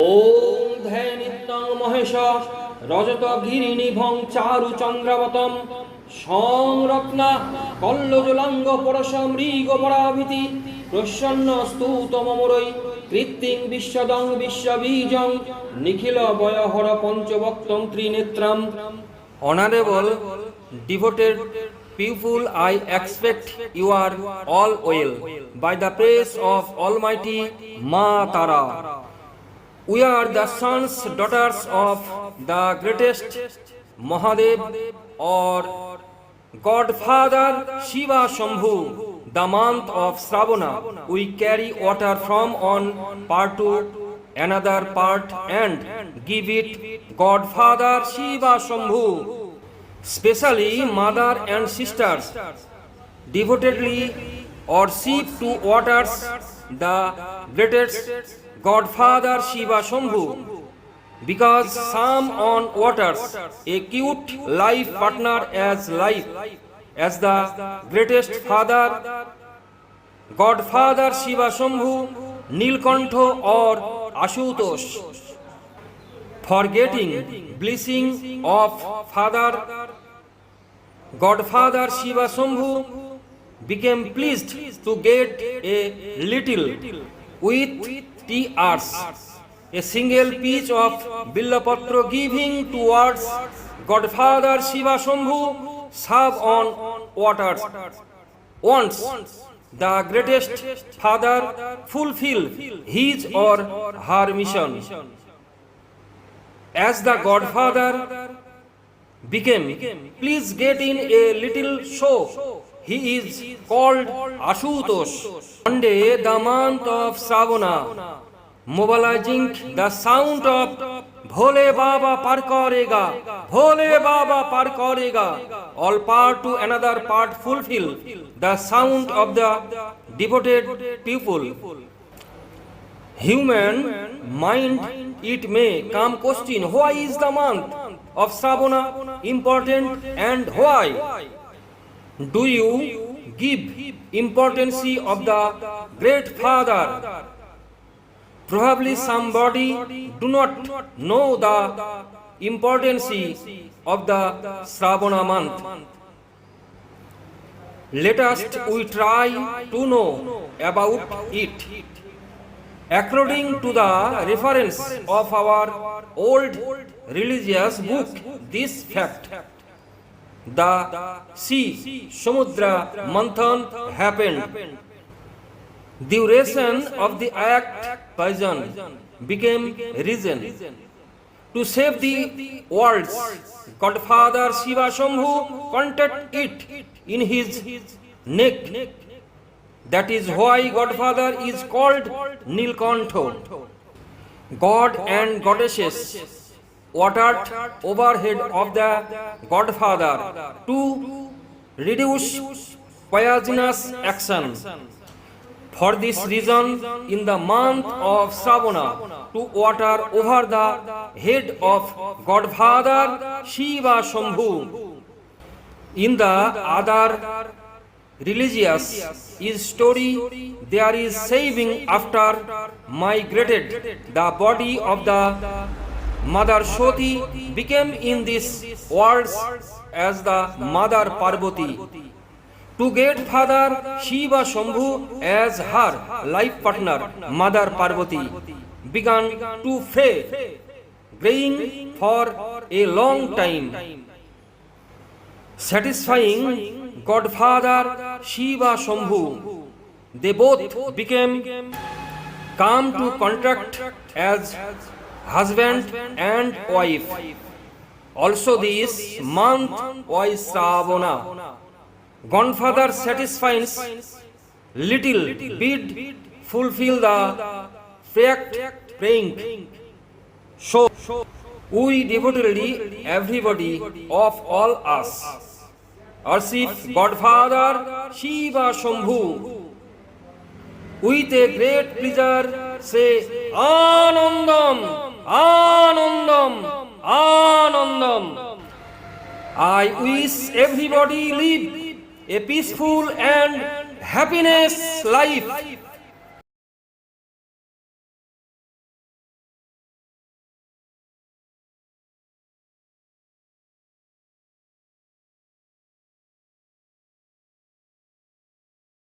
ওম ধ্যায় নিত্যং মহেশ রজত গিরিনিভং চারু চন্দ্রাবতম সংরত্না কল্লজলাঙ্গ পরশ মৃগ পরাভীতি প্রসন্ন স্তুত মমরৈ কৃত্তিং বিশ্বদং বিশ্ববীজং নিখিল বয়হর পঞ্চবক্তং ত্রিনেত্রম। Honorable devoted people, I expect you are all well by the praise of Almighty Ma Tara. We are the sons, daughters of the greatest Mahadev or Godfather Shiva Shambhu. The month of Shravana, we carry water from one part to another part and give it Godfather Shiva Shambhu. Specially, mother and sisters devotedly worship to waters the greatest Godfather Shiva Shambhu, because some on waters a cute life partner as the greatest father Godfather Shiva Shambhu, Nilkantha or Ashutosh. Forgetting blessing of father Godfather Shiva Shambhu became pleased to get a little with tears, a single piece of billapatra giving towards Godfather Shiva Shambhu, serve on waters. Once the greatest father fulfill his or her mission. As the Godfather became, please get in a little show. He is called Ashutosh. One day, the month of Shravana, mobilizing the sound of Bhole Baba Parkarega, Bhole Baba Parkarega, all part to another part fulfill the sound of the devoted people. Human mind, it may come question, why is the month of Shravana important and why? Do you give importance of the great father? Probably somebody do not know the importance of the Shravana month. Let us we try to know about it. According to the reference of our old religious book, this fact, the sea, Samudra Manthan happened. Duration of the act poison became reason. To save the world, Godfather Shiva Shambhu contact it in his neck. That is why Godfather is called Nilkantha. God and goddesses watered overhead of the Godfather to reduce poisonous action. For this reason, in the month of Shravana, to water over the head of Godfather Shiva Shambhu. In the other religious story, there is saving after migrated the body of the Mother Shoti became in this world as the Mother Parvati. To get Father Shiva Shambhu as her life partner, Mother Parvati began to pray, praying for a long time, satisfying Godfather Shiva Shambhu. They both became come to contract as husband and wife. Also this month was Shravana. Godfather satisfies little bid, fulfill the fact praying. So we devotedly, everybody of all us, worship Godfather Shiva Shambhu. With a great pleasure say Anandam, Anandam, Anandam. I wish everybody live a peaceful and happiness life.